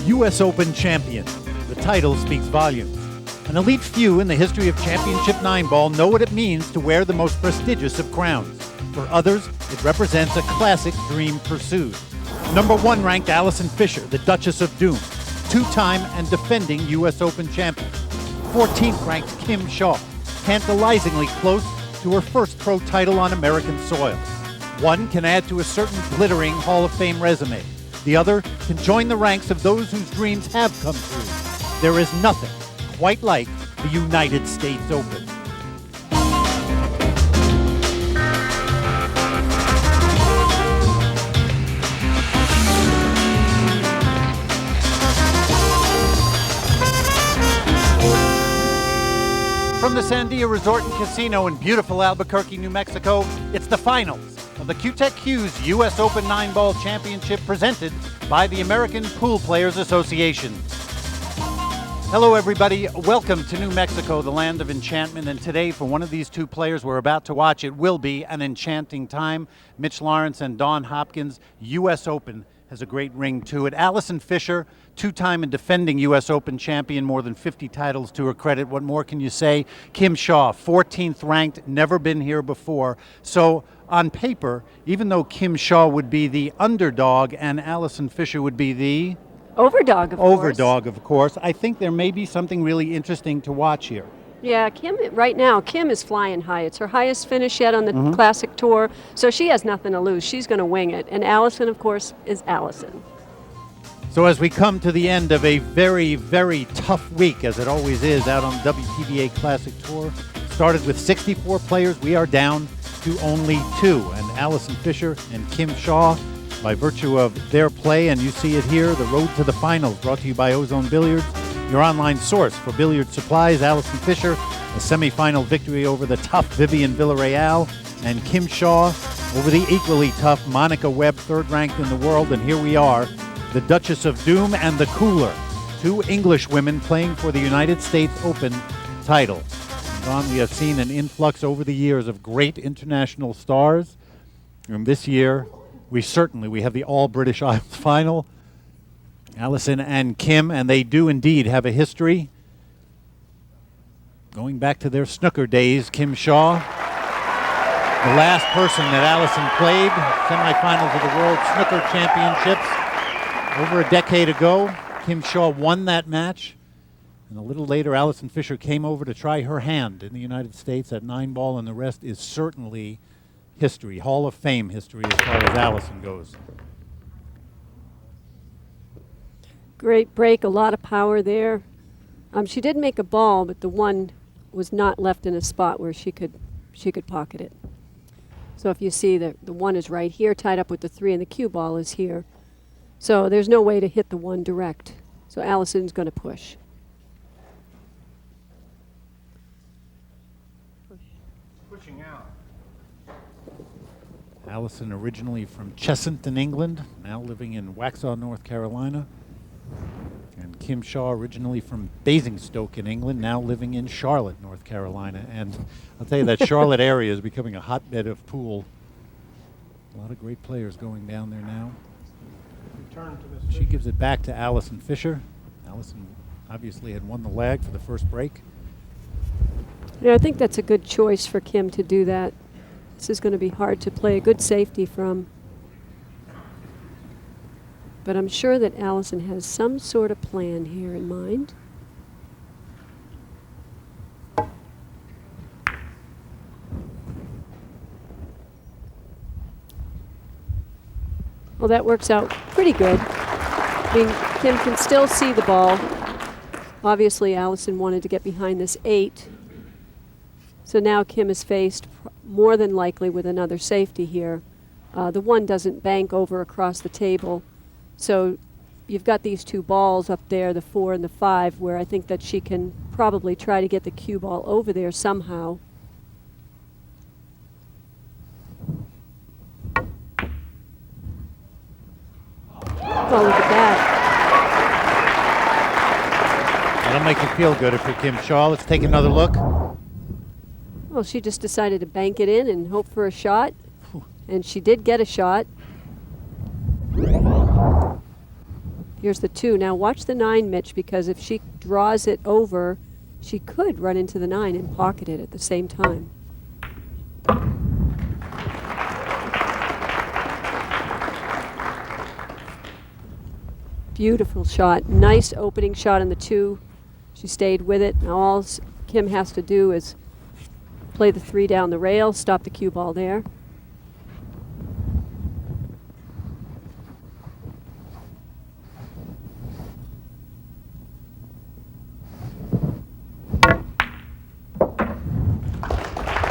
U.S. Open champion. The title speaks volumes. An elite few in the history of championship 9-ball know what it means to wear the most prestigious of crowns. For others, it represents a classic dream pursued. Number 1 ranked Alison Fisher, the Duchess of Doom, 2-time and defending U.S. Open champion. 14th ranked Kim Shaw, tantalizingly close to her first pro title on American soil. One can add to a certain glittering Hall of Fame resume. The other can join the ranks of those whose dreams have come true. There is nothing quite like the United States Open. From the Sandia Resort and Casino in beautiful Albuquerque, New Mexico, it's the finals of the QTech Hughes U.S. Open 9-ball championship presented by the American Pool Players Association. Hello everybody, welcome to New Mexico, the land of enchantment, and today for one of these two players we're about to watch, it will be an enchanting time. Mitch Lawrence and Dawn Hopkins, U.S. Open has a great ring to it. Alison Fisher, 2-time and defending U.S. Open champion, more than 50 titles to her credit. What more can you say? Kim Shaw, 14th ranked, never been here before. So on paper, even though Kim Shaw would be the underdog and Alison Fisher would be the Overdog, of course, I think there may be something really interesting to watch here. Yeah, Kim, right now, Kim is flying high. It's her highest finish yet on the Classic Tour, so she has nothing to lose. She's going to wing it. And Alison, of course, is Alison. So as we come to the end of a very, very tough week, as it always is out on WPBA Classic Tour, started with 64 players, we are down to only 2. And Alison Fisher and Kim Shaw, by virtue of their play, and you see it here, the road to the finals, brought to you by Ozone Billiards, your online source for billiard supplies. Alison Fisher, a semifinal victory over the tough Vivian Villarreal, and Kim Shaw over the equally tough Monica Webb, 3rd ranked in the world. And here we are, the Duchess of Doom and the Cooler, 2 English women playing for the United States Open title. Don, we have seen an influx over the years of great international stars, and this year we have the All-British Isles final, Alison and Kim, and they do indeed have a history going back to their snooker days. Kim Shaw, the last person that Alison played, semifinals of the World Snooker Championships over a decade ago. Kim Shaw won that match, and a little later Alison Fisher came over to try her hand in the United States at 9-ball, and the rest is certainly history, Hall of Fame history as far as Alison goes. Great break, a lot of power there. She did make a ball, but the one was not left in a spot where she could pocket it. So if you see the 1 is right here, tied up with the 3, and the cue ball is here. So there's no way to hit the 1 direct. So Alison's going to push. Pushing out. Alison, originally from Chessington, England, now living in Waxhaw, North Carolina. And Kim Shaw, originally from Basingstoke in England, now living in Charlotte, North Carolina. And I'll tell you, that Charlotte area is becoming a hotbed of pool. A lot of great players going down there now. She gives it back to Alison Fisher. Alison obviously had won the lag for the first break. Yeah, I think that's a good choice for Kim to do that. This is going to be hard to play a good safety from. But I'm sure that Alison has some sort of plan here in mind. Well, that works out pretty good. I mean, Kim can still see the ball. Obviously, Alison wanted to get behind this 8. So now Kim is faced more than likely with another safety here. The 1 doesn't bank over across the table. So you've got these 2 balls up there, the 4 and the 5, where I think that she can probably try to get the cue ball over there somehow. Oh, look at that. That'll make you feel good if you're Kim Shaw. Let's take another look. Well, she just decided to bank it in and hope for a shot. And she did get a shot. Here's the 2. Now watch the 9, Mitch, because if she draws it over, she could run into the 9 and pocket it at the same time. Beautiful shot. Nice opening shot on the 2. She stayed with it. Now all Kim has to do is play the 3 down the rail, stop the cue ball there.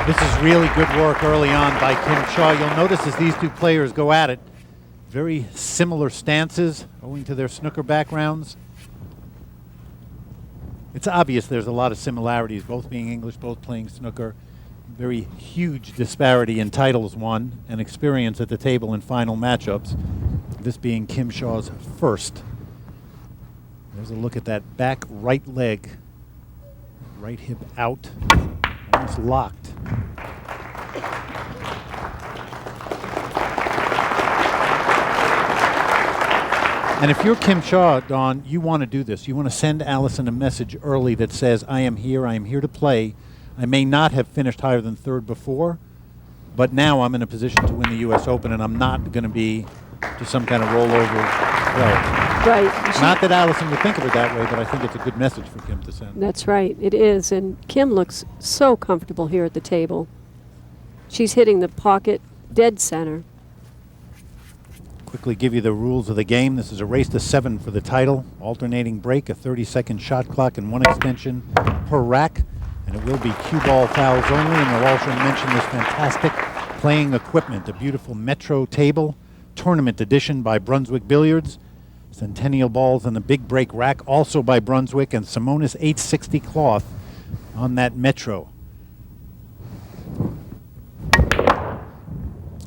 This is really good work early on by Kim Shaw. You'll notice as these two players go at it, very similar stances owing to their snooker backgrounds. It's obvious there's a lot of similarities, both being English, both playing snooker. Very huge disparity in titles won and experience at the table in final matchups. This being Kim Shaw's first. There's a look at that back right leg. Right hip out, almost locked. And if you're Kim Shaw, Dawn, you want to do this. You want to send Allison a message early that says, I am here to play. I may not have finished higher than 3rd before, but now I'm in a position to win the U.S. Open, and I'm not going to be just some kind of rollover player. Right. Not that Allison would think of it that way, but I think it's a good message for Kim to send. That's right. It is. And Kim looks so comfortable here at the table. She's hitting the pocket dead center. Quickly give you the rules of the game. This is a race to 7 for the title. Alternating break, a 30-second shot clock, and 1 extension per rack. And it will be cue ball fouls only. And we'll also mention this fantastic playing equipment, a beautiful Metro table, tournament edition by Brunswick Billiards. Centennial balls and the big break rack, also by Brunswick, and Simonis 860 cloth on that Metro.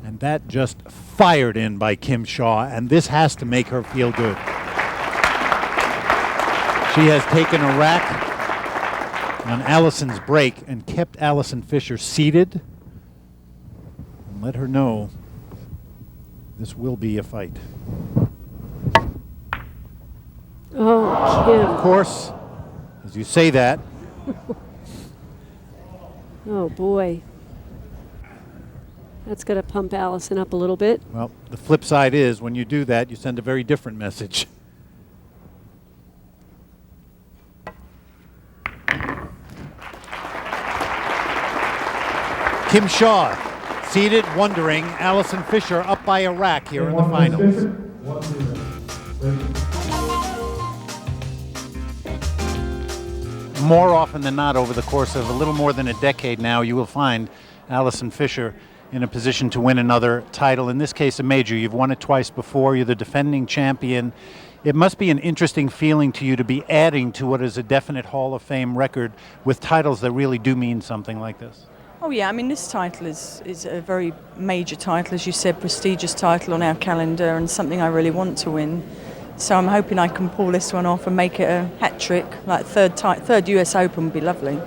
And that just fired in by Kim Shaw, and this has to make her feel good. She has taken a rack on Allison's break and kept Allison Fisher seated and let her know this will be a fight. Oh, Kim. Of course, as you say that. Oh, boy. That's going to pump Allison up a little bit. Well, the flip side is when you do that, you send a very different message. Kim Shaw, seated, wondering. Allison Fisher up by a rack here in the finals. More often than not, over the course of a little more than a decade now, you will find Allison Fisher in a position to win another title. In this case, a major. You've won it twice before. You're the defending champion. It must be an interesting feeling to you to be adding to what is a definite Hall of Fame record with titles that really do mean something like this. Oh yeah, I mean this title is a very major title, as you said, prestigious title on our calendar and something I really want to win. So I'm hoping I can pull this one off and make it a hat trick, like third US Open would be lovely.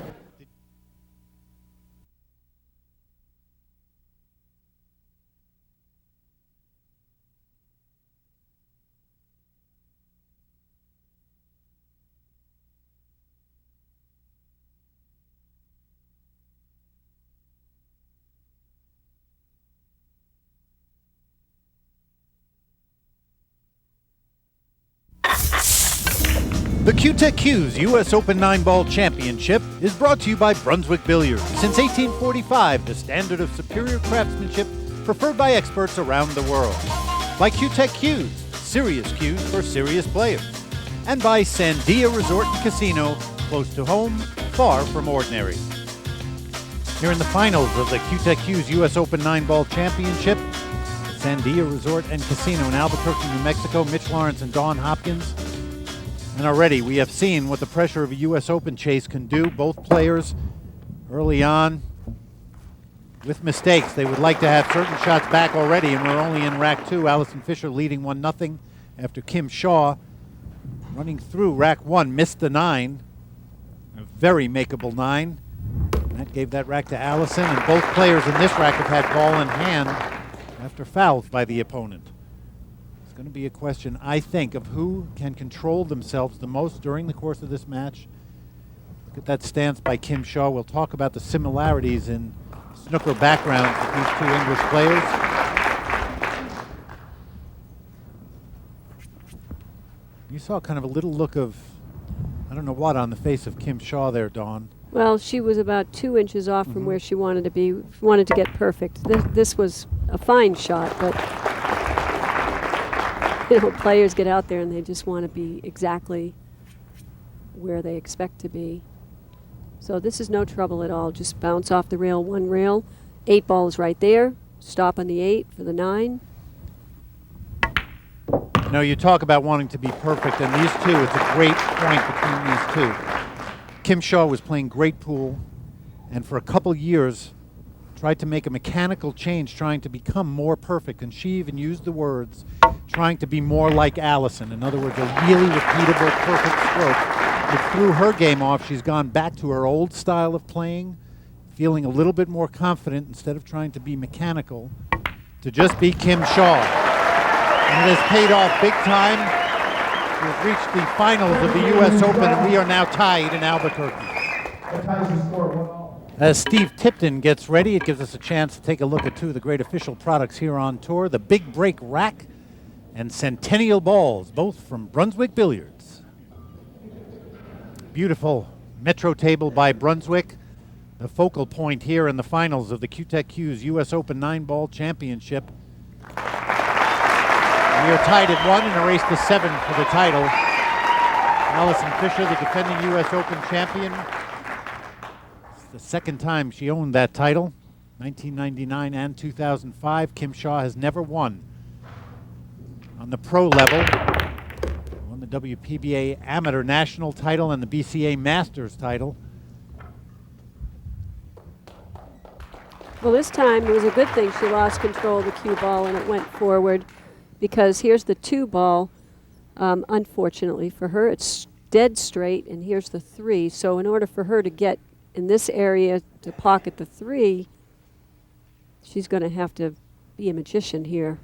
The Q-Tech Q's U.S. Open 9-Ball Championship is brought to you by Brunswick Billiards. Since 1845, the standard of superior craftsmanship preferred by experts around the world. By Q-Tech Q's, serious cues for serious players. And by Sandia Resort and Casino, close to home, far from ordinary. Here in the finals of the Q-Tech Q's U.S. Open 9-Ball Championship, Sandia Resort and Casino in Albuquerque, New Mexico, Mitch Lawrence and Dawn Hopkins. And already we have seen what the pressure of a U.S. Open chase can do. Both players early on with mistakes. They would like to have certain shots back already, and we're only in rack 2. Allison Fisher leading 1-0 after Kim Shaw running through rack 1, missed the 9. A very makeable 9. And that gave that rack to Allison, and both players in this rack have had ball in hand after fouls by the opponent. going to be a question, I think, of who can control themselves the most during the course of this match. Look at that stance by Kim Shaw. We'll talk about the similarities in snooker backgrounds of these two English players. You saw kind of a little look of, I don't know what, on the face of Kim Shaw there, Dawn. Well, she was about 2 inches off from where she wanted to be. She wanted to get perfect. This was a fine shot, but you know, players get out there and they just want to be exactly where they expect to be. So this is no trouble at all. Just bounce off the rail, 1 rail. 8 ball is right there. Stop on the 8 for the 9. You know, you talk about wanting to be perfect, and these two, it's a great point between these two. Kim Shaw was playing great pool, and for a couple years tried to make a mechanical change, trying to become more perfect, and she even used the words, trying to be more like Allison. In other words, a really repeatable, perfect stroke. Which threw her game off. She's gone back to her old style of playing, feeling a little bit more confident instead of trying to be mechanical, to just be Kim Shaw. And it has paid off big time. We've reached the finals of the U.S. Open, and we are now tied in Albuquerque. As Steve Tipton gets ready, it gives us a chance to take a look at 2 of the great official products here on tour, the Big Break Rack and Centennial Balls, both from Brunswick Billiards. Beautiful Metro table by Brunswick, the focal point here in the finals of the Q-Tech Q's U.S. Open 9-Ball Championship. We are tied at 1 in a race to 7 for the title. Allison Fisher, the defending U.S. Open champion. It's the second time she owned that title, 1999 and 2005. Kim Shaw has never won on the pro level. Won the WPBA Amateur National title and the BCA Masters title. Well, this time it was a good thing she lost control of the cue ball and it went forward, because here's the 2 ball. Unfortunately for her, it's dead straight, and here's the 3. So in order for her to get in this area to pocket the 3, she's going to have to be a magician here.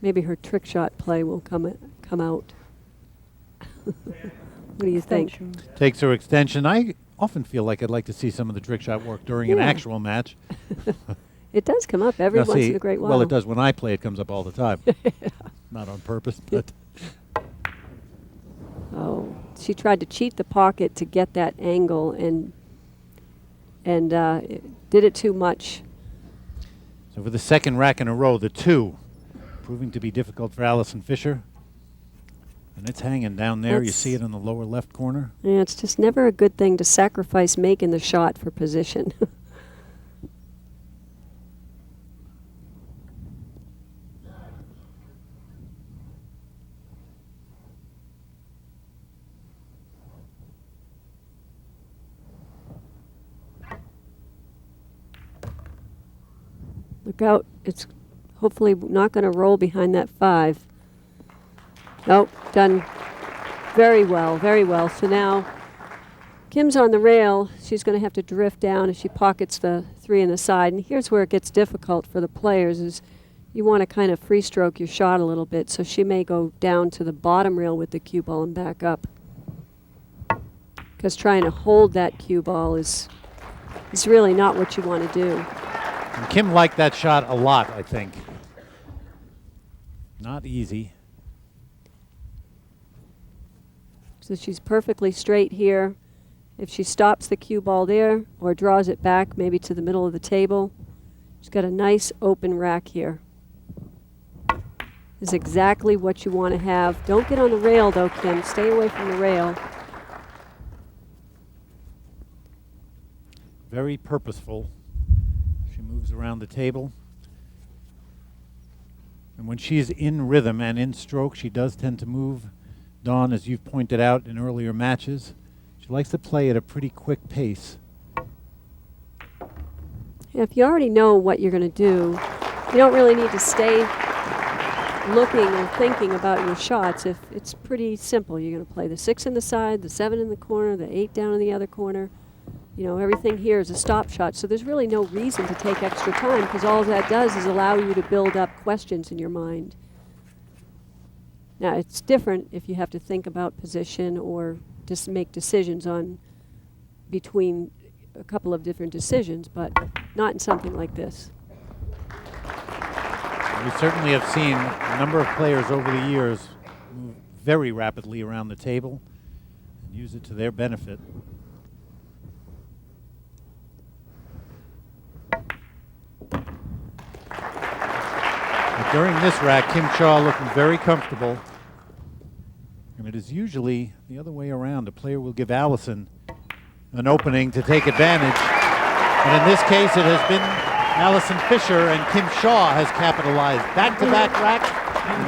Maybe her trick shot play will come out. What do you think? Takes her extension. I often feel like I'd like to see some of the trick shot work during an actual match. It does come up every once in a great while. Well, it does. When I play, it comes up all the time. Not on purpose, but. Oh, she tried to cheat the pocket to get that angle, and did it too much. So for the second rack in a row, the 2, proving to be difficult for Allison Fisher. And it's hanging down there. You see it in the lower left corner. Yeah, it's just never a good thing to sacrifice making the shot for position. Look out. It's hopefully not going to roll behind that 5. Nope, done very well, very well. So now Kim's on the rail. She's going to have to drift down as she pockets the 3 in the side. And here's where it gets difficult for the players, is you want to kind of free stroke your shot a little bit. So she may go down to the bottom rail with the cue ball and back up, because trying to hold that cue ball is really not what you want to do. And Kim liked that shot a lot, I think. Not easy. So she's perfectly straight here. If she stops the cue ball there or draws it back maybe to the middle of the table, she's got a nice open rack here. This is exactly what you want to have. Don't get on the rail though, Kim. Stay away from the rail. Very purposeful. She moves around the table. And when she's in rhythm and in stroke, she does tend to move. Dawn, as you've pointed out in earlier matches, she likes to play at a pretty quick pace. Yeah, if you already know what you're going to do, you don't really need to stay looking or thinking about your shots. If it's pretty simple, you're going to play the 6 in the side, the 7 in the corner, the 8 down in the other corner. You know, everything here is a stop shot, so there's really no reason to take extra time, because all that does is allow you to build up questions in your mind. Now, it's different if you have to think about position or just make decisions on between a couple of different decisions, but not in something like this. We certainly have seen a number of players over the years move very rapidly around the table and use it to their benefit. But during this rack, Kim Shaw looking very comfortable. And it is usually the other way around. The player will give Allison an opening to take advantage. And in this case, it has been Allison Fisher, and Kim Shaw has capitalized. Back-to-back racks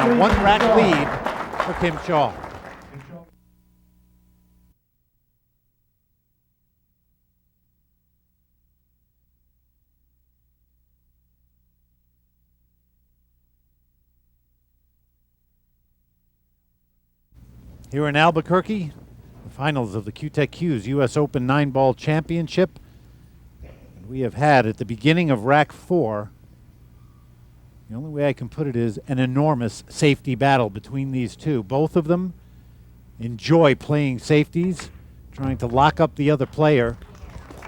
and a one-rack lead for Kim Shaw. Here in Albuquerque, the finals of the Q-Tech Q's U.S. Open 9-Ball Championship. We have had at the beginning of rack 4, the only way I can put it is an enormous safety battle between these two. Both of them enjoy playing safeties, trying to lock up the other player.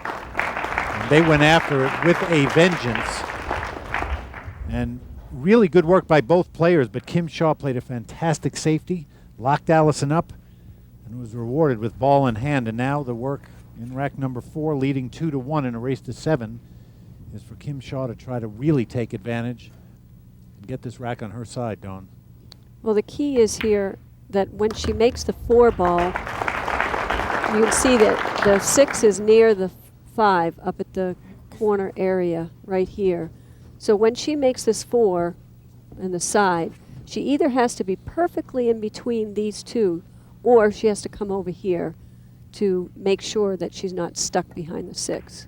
And they went after it with a vengeance. And really good work by both players, but Kim Shaw played a fantastic safety, locked Allison up, and was rewarded with ball in hand. And now the work in rack number 4, leading 2-1 in a race to 7, is for Kim Shaw to try to really take advantage and get this rack on her side, Dawn. Well, the key is here that when she makes the 4 ball, you can see that the 6 is near the 5 up at the corner area right here. So when she makes this 4 in the side, she either has to be perfectly in between these two, or she has to come over here to make sure that she's not stuck behind the 6.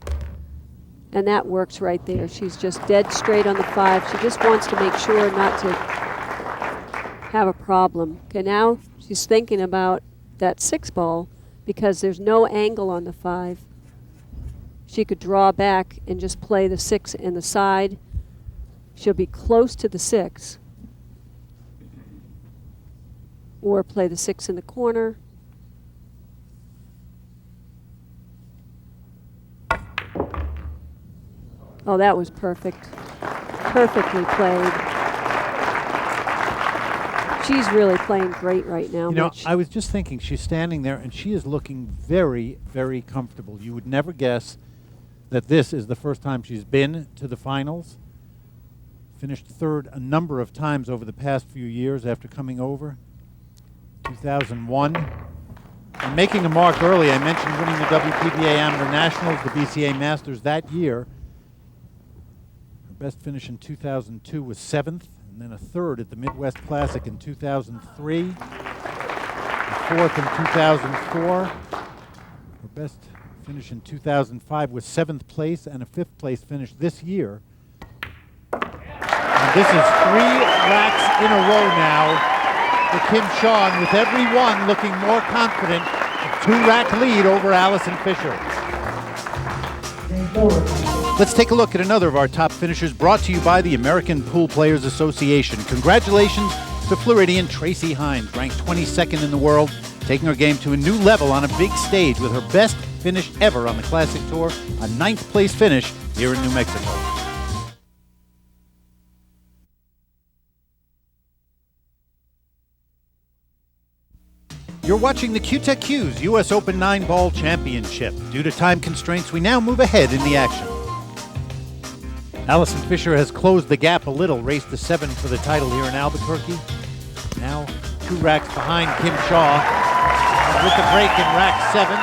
And that works right there. She's just dead straight on the 5. She just wants to make sure not to have a problem. Okay, now she's thinking about that 6 ball because there's no angle on the 5. She could draw back and just play the 6 in the side. She'll be close to the 6. Or play the 6 in the corner. Oh, that was perfect. Perfectly played. She's really playing great right now, You know, Mitch. I was just thinking, she's standing there and she is looking very, very comfortable. You would never guess that this is the first time she's been to the finals. Finished 3rd a number of times over the past few years after coming over. 2001. And making a mark early, I mentioned winning the WPBA Amateur Nationals, the BCA Masters that year. Her best finish in 2002 was 7th, and then a 3rd at the Midwest Classic in 2003. A 4th in 2004. Her best finish in 2005 was 7th place, and a 5th place finish this year. And this is 3 racks in a row now for Kim Shaw, and with every one looking more confident. A 2-rack lead over Allison Fisher. Let's take a look at another of our top finishers, brought to you by the American Pool Players Association. Congratulations to Floridian Tracy Hines, ranked 22nd in the world, taking her game to a new level on a big stage with her best finish ever on the Classic Tour, a 9th place finish here in New Mexico. You're watching the Q-Tech Q's U.S. Open 9-Ball Championship. Due to time constraints, we now move ahead in the action. Allison Fisher has closed the gap a little, raced to 7 for the title here in Albuquerque. Now 2 racks behind Kim Shaw. And with the break in rack 7,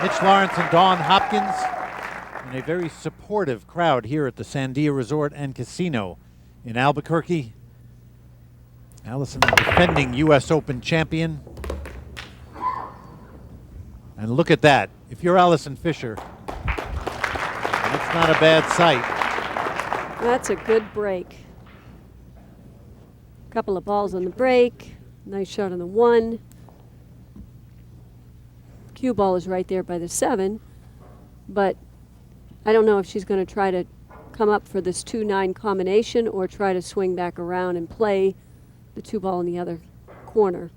Mitch Lawrence and Dawn Hopkins, and a very supportive crowd here at the Sandia Resort and Casino in Albuquerque. Allison, the defending U.S. Open champion. And look at that. If you're Allison Fisher, that's not a bad sight. That's a good break. Couple of balls on the break. Nice shot on the 1. Cue ball is right there by the 7. But I don't know if she's going to try to come up for this 2-9 combination or try to swing back around and play the 2 ball in the other corner.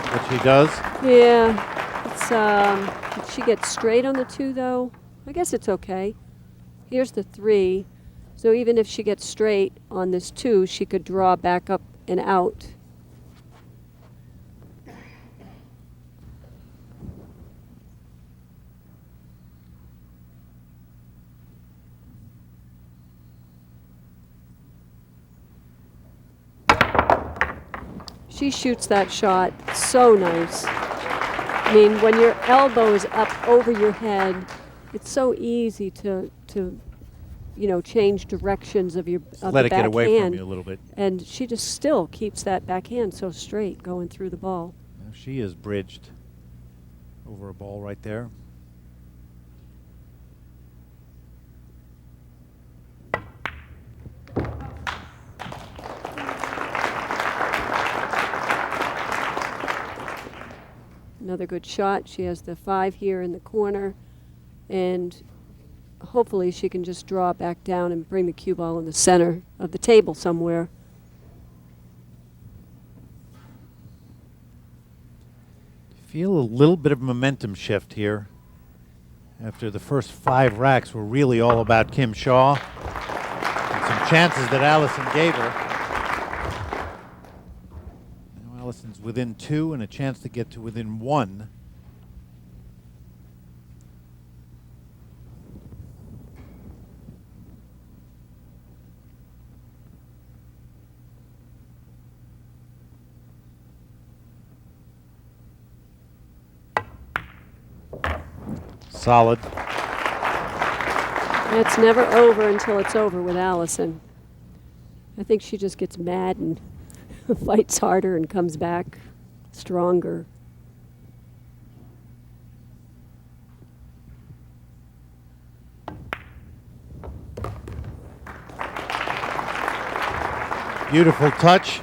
What she does. Yeah. It's, if she gets straight on the 2, though, I guess it's okay. Here's the 3. So even if she gets straight on this 2, she could draw back up and out. She shoots that shot so nice. I mean, when your elbow is up over your head, it's so easy to change directions of your of Let the it get away from backhand. you a little bit. And she just still keeps that backhand so straight going through the ball. Now she is bridged over a ball right there. Another good shot. She has the 5 here in the corner, and hopefully she can just draw back down and bring the cue ball in the center of the table somewhere. Feel a little bit of momentum shift here after the first 5 racks were really all about Kim Shaw and some chances that Allison gave her. Now Allison's within 2 and a chance to get to within 1. Solid. It's never over until it's over with Allison. I think she just gets mad and fights harder and comes back stronger. Beautiful touch.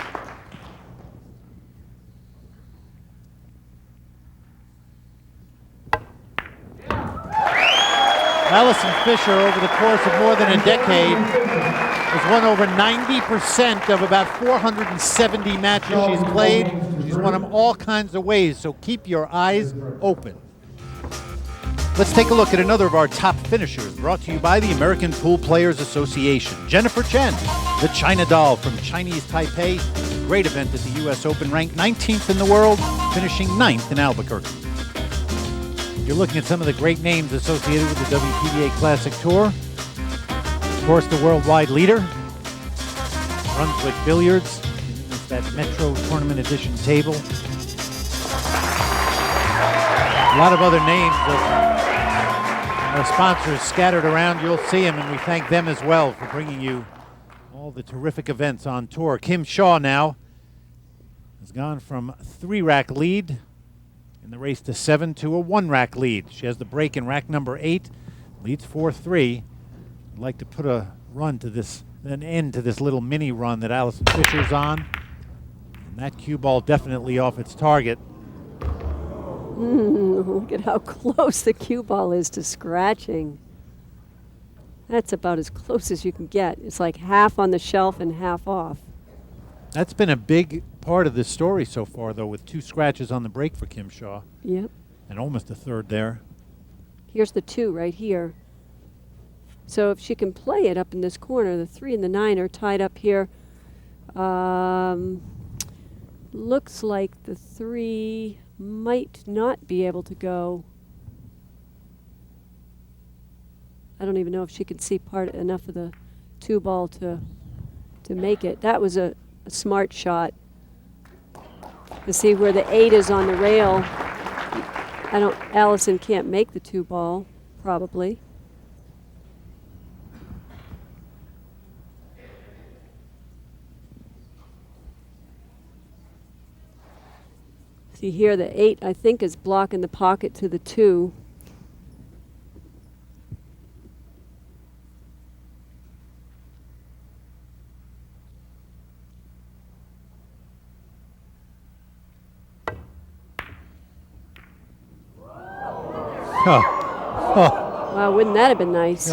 Allison Fisher, over the course of more than a decade, has won over 90% of about 470 matches she's played. She's won them all kinds of ways, so keep your eyes open. Let's take a look at another of our top finishers, brought to you by the American Pool Players Association. Jennifer Chen, the China doll from Chinese Taipei. Great event at the U.S. Open, ranked 19th in the world, finishing 9th in Albuquerque. You're looking at some of the great names associated with the WPBA Classic Tour. Of course, the worldwide leader, Brunswick Billiards. It's that Metro Tournament Edition table. A lot of other names of our sponsors scattered around. You'll see them, and we thank them as well for bringing you all the terrific events on tour. Kim Shaw now has gone from 3-rack lead in the race to 7 to a 1-rack lead. She has the break in rack number 8, leads 4-3. I'd like to put a run to this, an end to this little mini run that Allison Fisher's on. And that cue ball definitely off its target. Look at how close the cue ball is to scratching. That's about as close as you can get. It's like half on the shelf and half off. That's been a big part of this story so far, though, with 2 scratches on the break for Kim Shaw. Yep. And almost a third there. Here's the 2 right here. So if she can play it up in this corner, the 3 and the 9 are tied up here. Looks like the 3 might not be able to go. I don't even know if she can see enough of the 2 ball to make it. That was a smart shot. To see where the 8 is on the rail. Allison can't make the 2 ball, probably. See here, the 8, I think, is blocking the pocket to the 2. Wow, wouldn't that have been nice?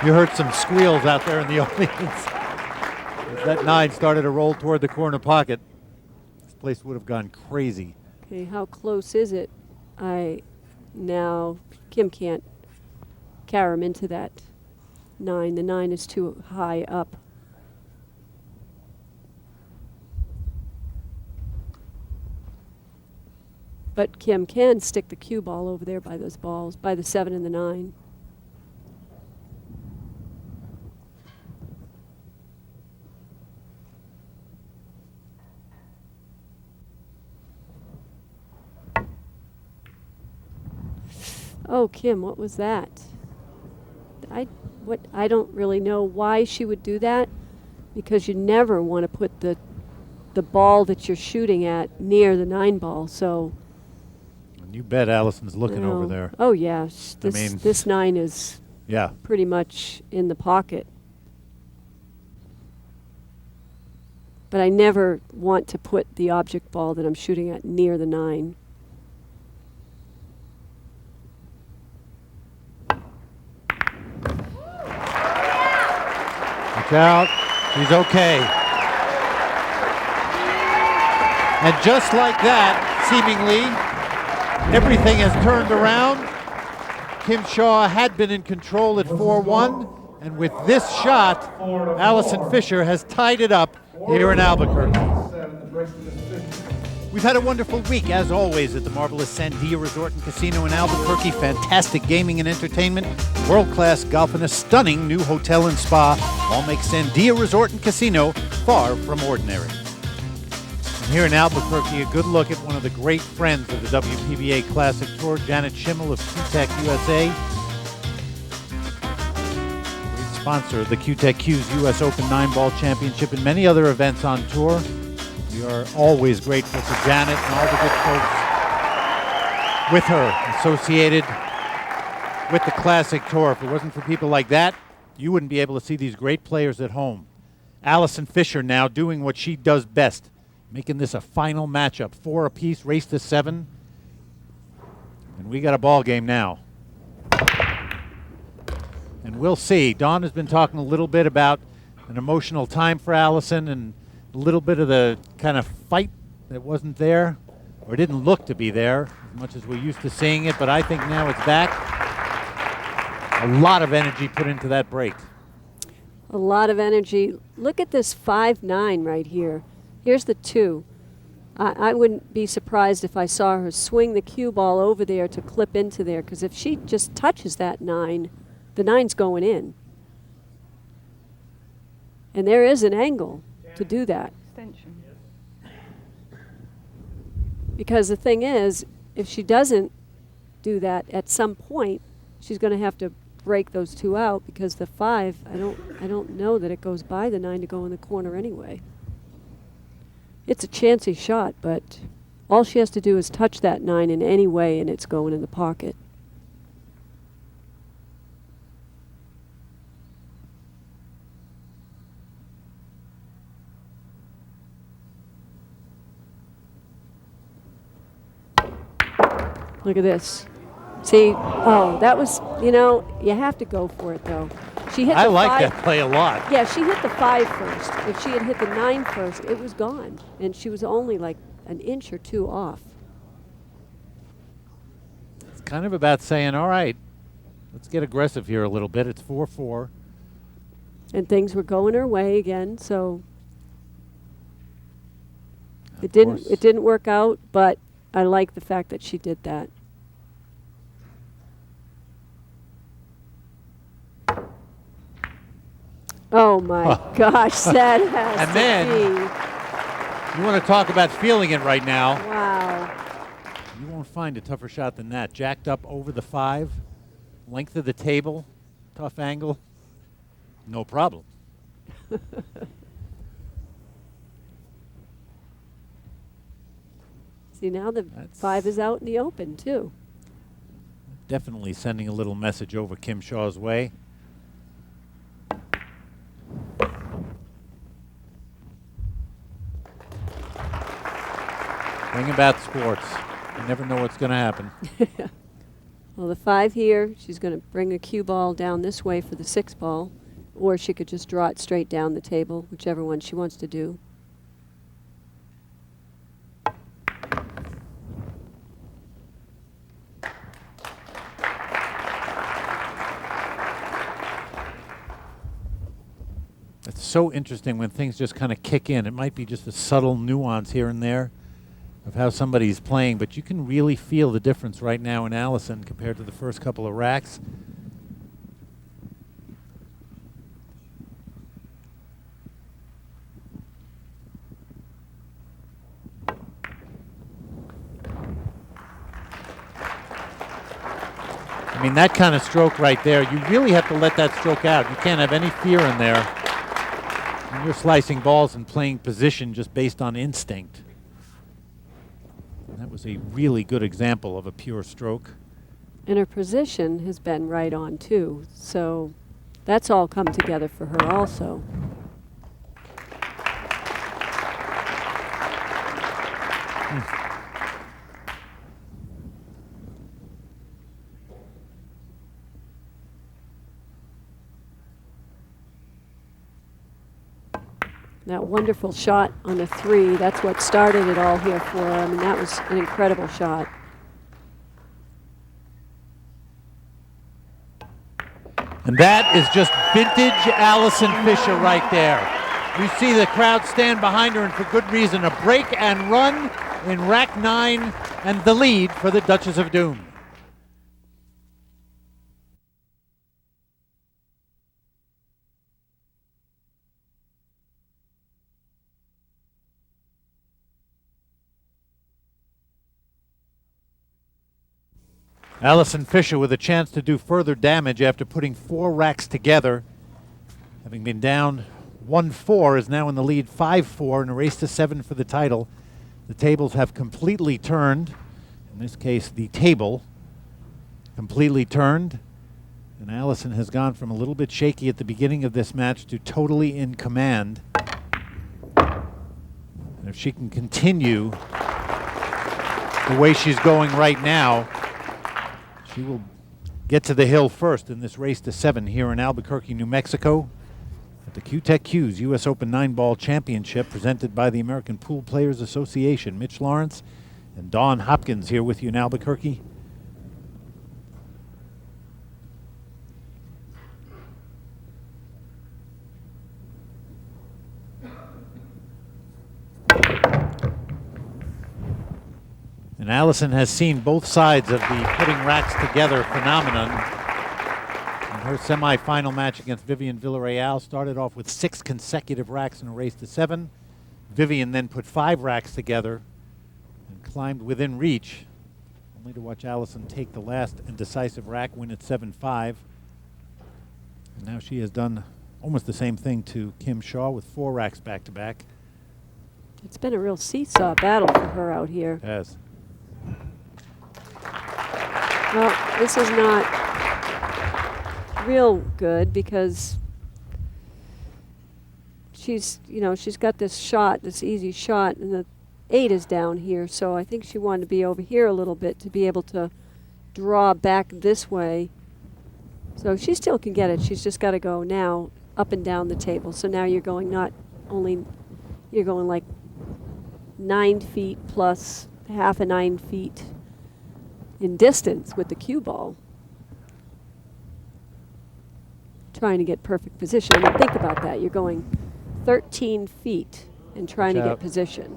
You heard some squeals out there in the audience. As that 9 started to roll toward the corner pocket, this place would have gone crazy. Okay, how close is it? Now Kim can't carry him into that 9. The 9 is too high up. But Kim can stick the cue ball over there by those balls, by the 7 and the 9. Oh, Kim, what was that? I don't really know why she would do that, because you never want to put the ball that you're shooting at near the 9 ball. So you bet Allison's looking over there. Oh yeah, this 9 is pretty much in the pocket. But I never want to put the object ball that I'm shooting at near the 9. Watch out. He's okay. And just like that, seemingly, everything has turned around. Kim Shaw had been in control at 4-1, and with this shot, Allison Fisher has tied it up here in Albuquerque. We've had a wonderful week, as always, at the marvelous Sandia Resort and Casino in Albuquerque. Fantastic gaming and entertainment, world-class golf, and a stunning new hotel and spa all make Sandia Resort and Casino far from ordinary. And here in Albuquerque, a good look at one of the great friends of the WPBA Classic Tour, Janet Schimmel of Q-Tech USA. Great sponsor of the Q-Tech Q's U.S. Open 9-Ball Championship and many other events on tour. We are always grateful to Janet and all the good folks with her associated with the Classic Tour. If it wasn't for people like that, you wouldn't be able to see these great players at home. Allison Fisher now doing what she does best, making this a final matchup. 4 apiece, race to 7. And we got a ball game now. And we'll see. Dawn has been talking a little bit about an emotional time for Allison and a little bit of the kind of fight that wasn't there, or didn't look to be there as much as we're used to seeing it, but I think now it's back. A lot of energy put into that break. A lot of energy. Look at this 5-9 right here. Here's the 2. I wouldn't be surprised if I saw her swing the cue ball over there to clip into there, because if she just touches that 9, the 9's going in. And there is an angle to do that. Extension. Because the thing is, if she doesn't do that at some point, she's going to have to break those 2 out, because the 5, I don't know that it goes by the 9 to go in the corner anyway. It's a chancy shot, but all she has to do is touch that 9 in any way and it's going in the pocket. Look at this. See, oh, that was, you have to go for it, though. She hit the 5. I like that play a lot. Yeah, she hit the 5 first. If she had hit the 9 first, it was gone. And she was only like an inch or 2 off. It's kind of about saying, all right, let's get aggressive here a little bit. It's 4-4. And things were going her way again, so it didn't work out, but I like the fact that she did that. Oh my gosh, that has and to then be. You want to talk about feeling it right now. Wow. You won't find a tougher shot than that. Jacked up over the 5, length of the table, tough angle, no problem. See, now the 5 is out in the open too. Definitely sending a little message over Kim Shaw's way. Thing about sports, You never know what's going to happen. Well, the 5 here, she's going to bring a cue ball down this way for the 6 ball, or she could just draw it straight down the table, whichever one she wants to do. It's so interesting when things just kind of kick in. It might be just a subtle nuance here and there of how somebody's playing, but you can really feel the difference right now in Allison compared to the first couple of racks. I mean, that kind of stroke right there, you really have to let that stroke out. You can't have any fear in there. And you're slicing balls and playing position just based on instinct. And that was a really good example of a pure stroke. And her position has been right on, too. So that's all come together for her also. That wonderful shot on the 3, that's what started it all here for her. I mean, that was an incredible shot. And that is just vintage Allison Fisher right there. You see the crowd stand behind her, and for good reason. A break and run in rack 9 and the lead for the Duchess of Doom. Allison Fisher with a chance to do further damage after putting 4 racks together. Having been down 1-4, is now in the lead 5-4 in a race to 7 for the title. The tables have completely turned. In this case, the table completely turned. And Allison has gone from a little bit shaky at the beginning of this match to totally in command. And if she can continue the way she's going right now, she will get to the hill first in this race to 7 here in Albuquerque, New Mexico at the Q-Tech Q's U.S. Open 9-Ball Championship presented by the American Pool Players Association. Mitch Lawrence and Dawn Hopkins here with you in Albuquerque. And Allison has seen both sides of the putting racks together phenomenon. In her semifinal match against Vivian Villarreal, started off with 6 consecutive racks in a race to 7. Vivian then put 5 racks together and climbed within reach, only to watch Allison take the last and decisive rack, win at 7-5. And now she has done almost the same thing to Kim Shaw with 4 racks back-to-back. It's been a real seesaw battle for her out here. Yes. Well, this is not real good because she's got this shot, this easy shot, and the 8 is down here. So I think she wanted to be over here a little bit to be able to draw back this way. So she still can get it. She's just got to go now up and down the table. So now you're going you're going like 9 feet plus half a 9 feet in distance with the cue ball. Trying to get perfect position. I mean, think about that. You're going 13 feet and trying to get position.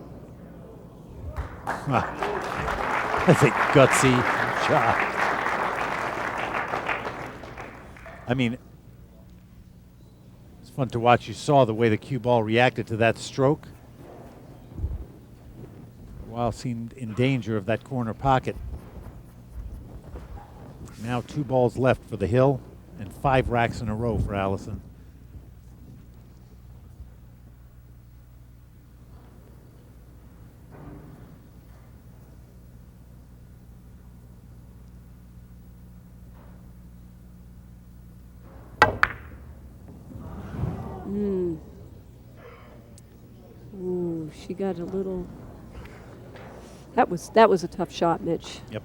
That's a gutsy shot. I mean, it's fun to watch. You saw the way the cue ball reacted to that stroke while seemed in danger of that corner pocket. Now 2 balls left for the hill and 5 racks in a row for Allison. Ooh, she got a little That was a tough shot, Mitch. Yep.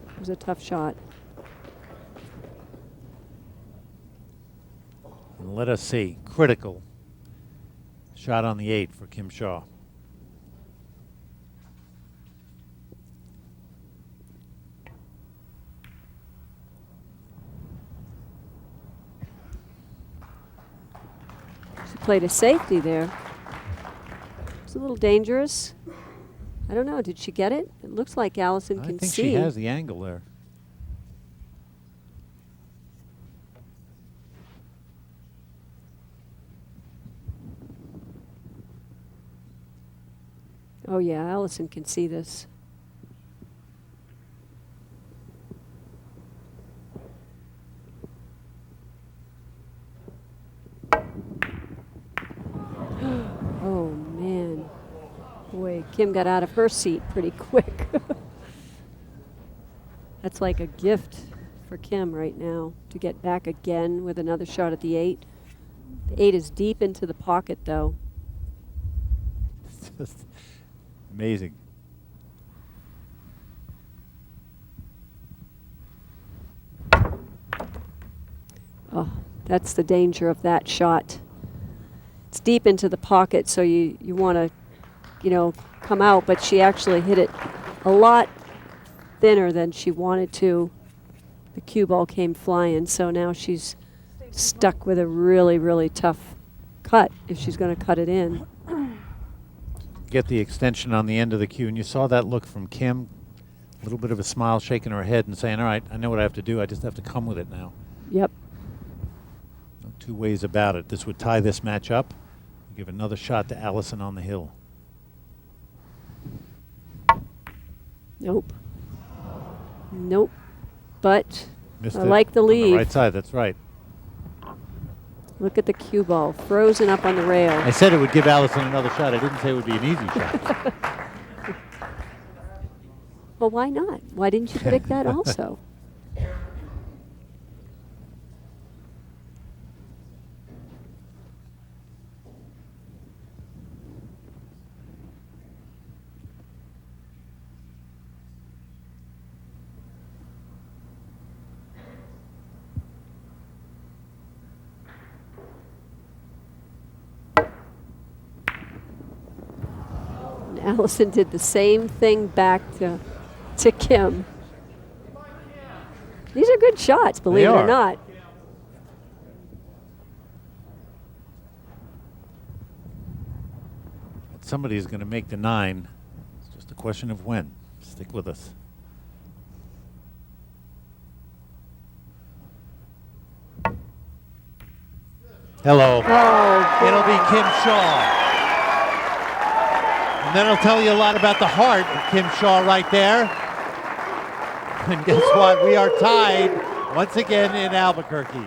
It was a tough shot. And let us see. Critical shot on the 8 for Kim Shaw. She played a safety there. It's a little dangerous. I don't know. Did she get it? It looks like Allison can I think see. she has the angle there. Oh yeah, Allison can see this. Oh man. Boy, Kim got out of her seat pretty quick. That's like a gift for Kim right now to get back again with another shot at the 8. The 8 is deep into the pocket though. It's just amazing. Oh, that's the danger of that shot. It's deep into the pocket, so you want to, you know, come out, but she actually hit it a lot thinner than she wanted to. The cue ball came flying, so now she's stuck with a really, really tough cut if she's going to cut it in. Get the extension on the end of the cue, and you saw that look from Kim. A little bit of a smile, shaking her head and saying, all right, I know what I have to do. I just have to come with it now. Yep. No two ways about it. This would tie this match up. Give another shot to Allison on the hill. Nope. Nope. But Missed I it like the on lead. the right side, that's right. Look at the cue ball, frozen up on the rail. I said it would give Allison another shot. I didn't say it would be an easy shot. Well, why not? Why didn't you predict that also? And Allison did the same thing back to Kim. These are good shots, believe it or not. Somebody's going to make the 9. It's just a question of when. Stick with us. Hello. Oh, it'll be Kim Shaw. And that'll tell you a lot about the heart of Kim Shaw right there. And guess what? We are tied once again in Albuquerque.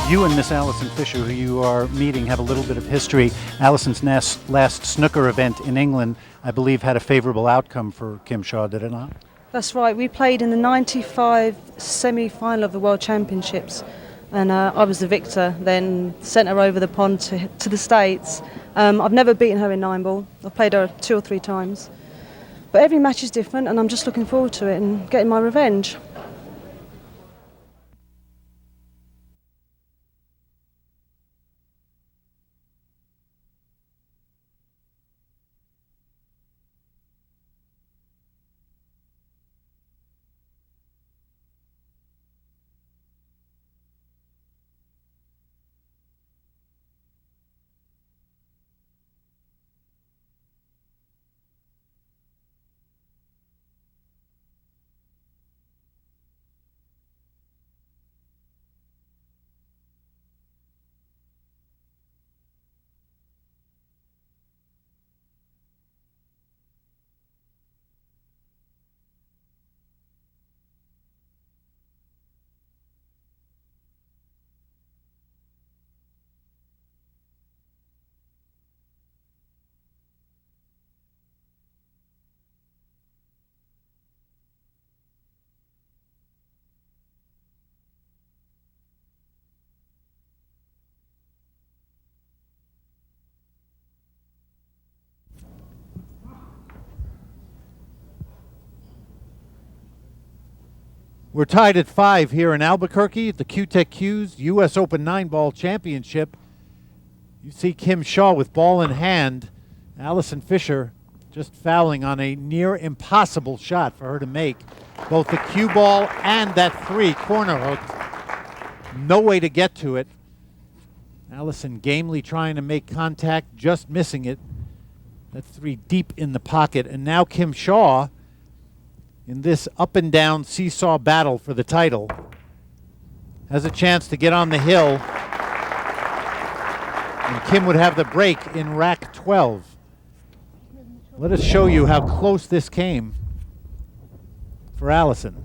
You and Miss Allison Fisher, who you are meeting, have a little bit of history. Allison's last snooker event in England, I believe, had a favorable outcome for Kim Shaw, did it not? That's right. We played in the '95 semi-final of the World Championships, and I was the victor. Then sent her over the pond to the States. I've never beaten her in 9-ball. I've played her 2 or 3 times, but every match is different, and I'm just looking forward to it and getting my revenge. We're tied at 5 here in Albuquerque at the Q-Tech Q's U.S. Open 9-Ball Championship. You see Kim Shaw with ball in hand. Allison Fisher just fouling on a near impossible shot for her to make. Both the cue ball and that 3 corner hooked. No way to get to it. Allison gamely trying to make contact, just missing it. That 3 deep in the pocket. And now Kim Shaw, in this up and down seesaw battle for the title, has a chance to get on the hill. And Kim would have the break in rack 12. Let us show you how close this came for Allison.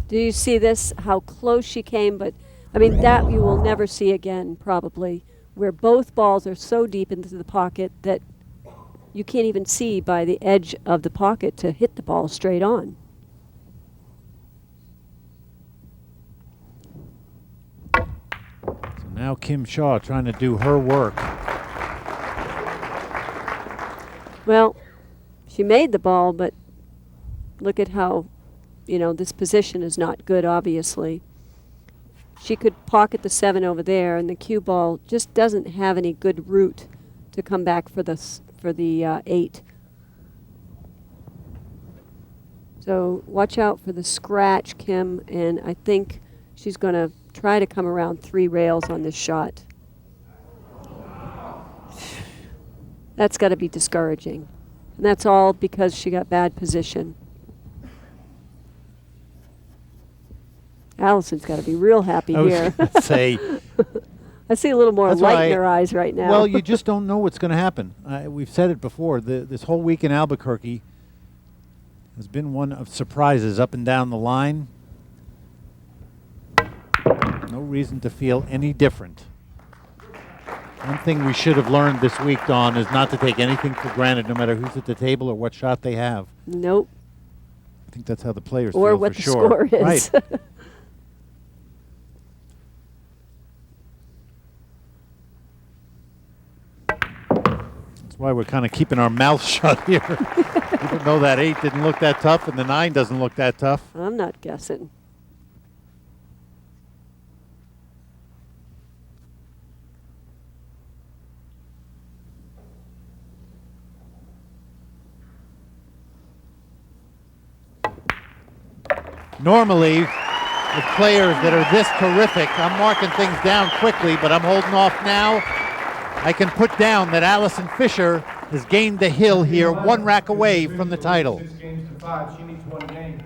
Do you see this, how close she came? But, I mean, that you will never see again, probably, where both balls are so deep into the pocket that you can't even see by the edge of the pocket to hit the ball straight on. So now Kim Shaw trying to do her work. Well, she made the ball, but look at how, you know, this position is not good, obviously. She could pocket the 7 over there, and the cue ball just doesn't have any good route to come back for the 8. So watch out for the scratch, Kim, and I think she's going to try to come around 3 rails on this shot. That's got to be discouraging. And that's all because she got bad position. Allison's got to be real happy here. Say, I see a little more That's light why in her eyes right now. well, you just don't know what's going to happen. We've said it before. This whole week in Albuquerque has been one of surprises up and down the line. No reason to feel any different. One thing we should have learned this week, Dawn, is not to take anything for granted, no matter who's at the table or what shot they have. Nope. I think that's how the players Or feel what for the sure. score is. Right. That's why we're kind of keeping our mouths shut here. Even though that 8 didn't look that tough and the 9 doesn't look that tough. I'm not guessing. Normally, with players that are this terrific, I'm marking things down quickly, but I'm holding off now. I can put down that Allison Fisher has gained the hill here, 1 rack away from the title. 6 games to 5. She needs 1 game.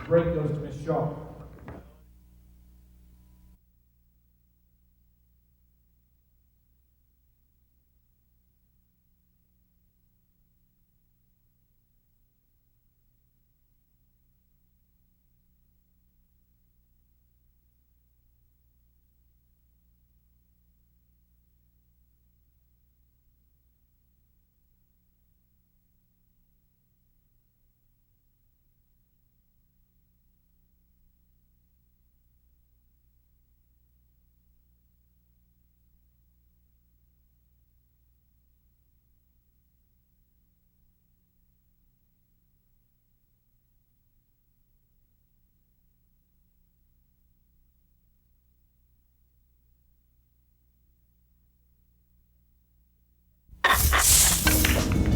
Break goes to Miss Shaw.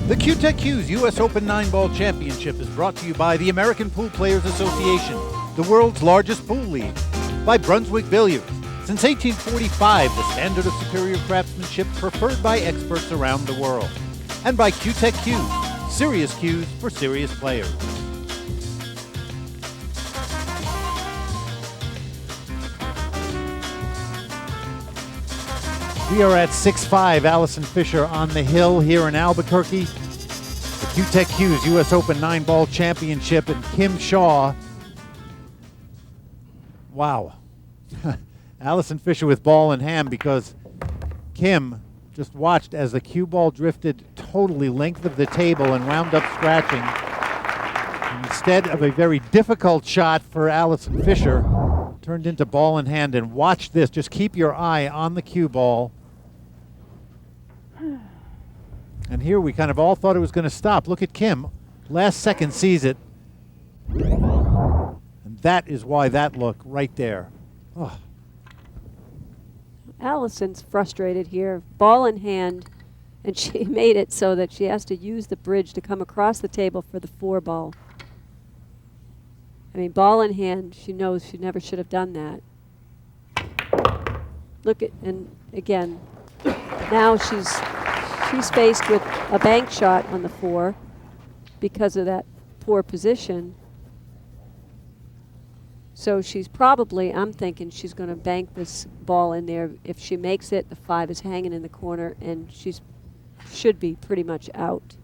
The Q-Tech Q's U.S. Open 9-Ball Championship is brought to you by the American Pool Players Association, the world's largest pool league, by Brunswick Billiards, since 1845, the standard of superior craftsmanship preferred by experts around the world, and by Q-Tech Q's, serious cues for serious players. We are at 6-5, Allison Fisher on the hill here in Albuquerque. The Q-Tech Q's U.S. Open 9-Ball Championship, and Kim Shaw. Wow. Allison Fisher with ball in hand, because Kim just watched as the cue ball drifted totally length of the table and wound up scratching. Instead of a very difficult shot for Allison Fisher, turned into ball in hand. And watch this. Just keep your eye on the cue ball. And here we kind of all thought it was going to stop. Look at Kim. Last second sees it. that is why that look right there. Oh. Allison's frustrated here. Ball in hand, and she made it so that she has to use the bridge to come across the table for the 4 ball. I mean, ball in hand, she knows she never should have done that. Look at, and again, now she's faced with a bank shot on the 4 because of that poor position. So she's probably, I'm thinking she's going to bank this ball in there. If she makes it, the 5 is hanging in the corner, and she's should be pretty much out.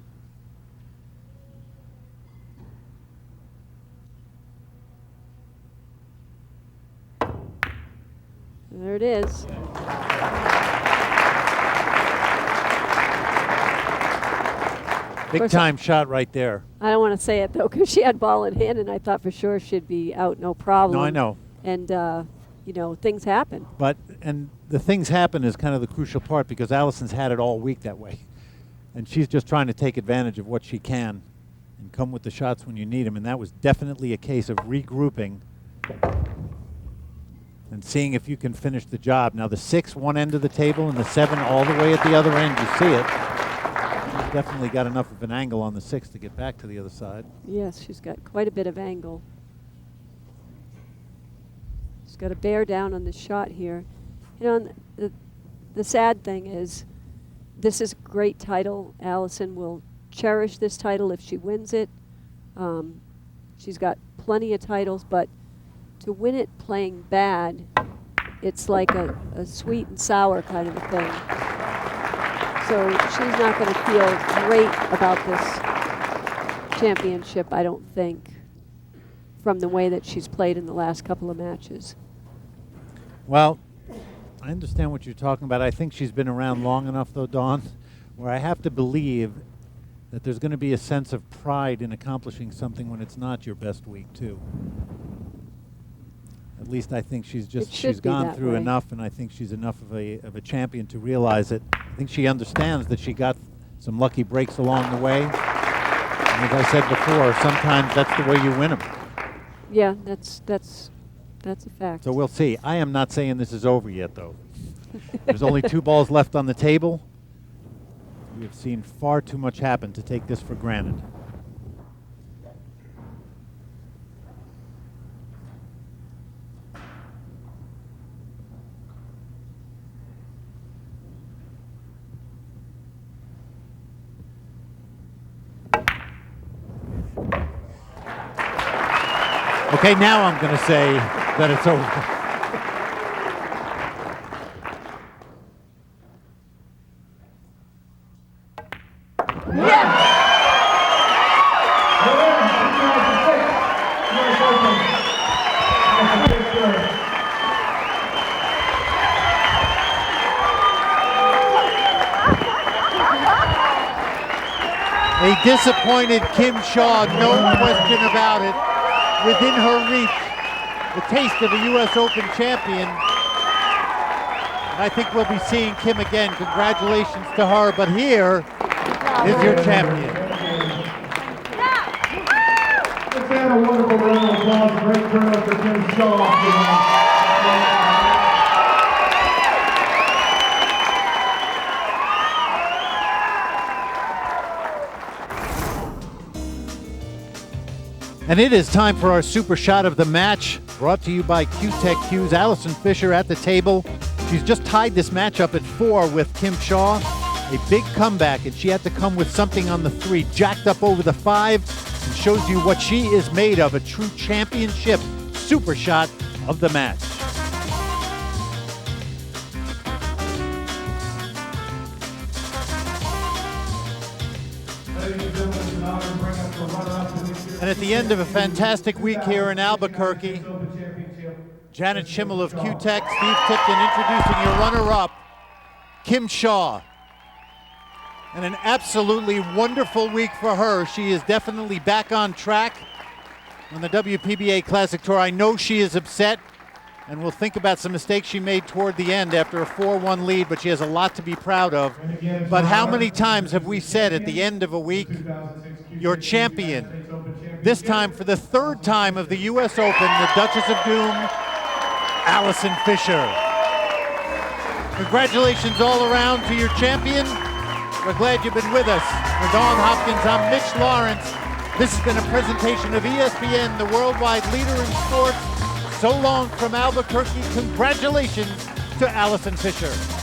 There it is. Big time shot right there. I don't want to say it, though, because she had ball in hand, and I thought for sure she'd be out, no problem. No, I know. And, you know, things happen. But, and the things happen is kind of the crucial part, because Allison's had it all week that way. And she's just trying to take advantage of what she can and come with the shots when you need them. And that was definitely a case of regrouping and seeing if you can finish the job. Now the 6, one end of the table, and the 7 all the way at the other end. You see it. She's definitely got enough of an angle on the 6 to get back to the other side. Yes, she's got quite a bit of angle. She's got to bear down on the shot here. You know, and the sad thing is, this is a great title. Allison will cherish this title if she wins it. She's got plenty of titles, but to win it playing bad, it's like a sweet and sour kind of a thing. So she's not going to feel great about this championship, I don't think, from the way that she's played in the last couple of matches. Well, I understand what you're talking about. I think she's been around long enough, though, Dawn, where I have to believe that there's going to be a sense of pride in accomplishing something when it's not your best week, too. At least I think she's gone through enough, and I think she's enough of a champion to realize it. I think she understands that she got some lucky breaks along the way. And as I said before, sometimes that's the way you win them. Yeah, that's a fact. So we'll see. I am not saying this is over yet, though. There's only 2 balls left on the table. We have seen far too much happen to take this for granted. Okay, now I'm going to say that it's over. A disappointed Kim Shaw, no question about it. Within her reach, the taste of a U.S. Open champion. And I think we'll be seeing Kim again. Congratulations to her, but here is your champion. Let's have a wonderful round of applause. Great turnout for Kim Shaw. And it is time for our super shot of the match, brought to you by Q-Tech Q's. Allison Fisher at the table. She's just tied this match up at 4 with Kim Shaw. A big comeback, and she had to come with something on the 3, jacked up over the 5, and shows you what she is made of, a true championship super shot of the match. And at the end of a fantastic week here in Albuquerque, Janet Schimmel of Q-Tech, Steve Tipton introducing your runner-up, Kim Shaw. And an absolutely wonderful week for her. She is definitely back on track on the WPBA Classic Tour. I know she is upset, and we'll think about some mistakes she made toward the end after a 4-1 lead, but she has a lot to be proud of. But how many times have we said at the end of a week, your champion This time, for the third time of the U.S. Open, the Duchess of Doom, Allison Fisher. Congratulations all around to your champion. We're glad you've been with us. For Dawn Hopkins, I'm Mitch Lawrence. This has been a presentation of ESPN, the worldwide leader in sports. So long from Albuquerque. Congratulations to Allison Fisher.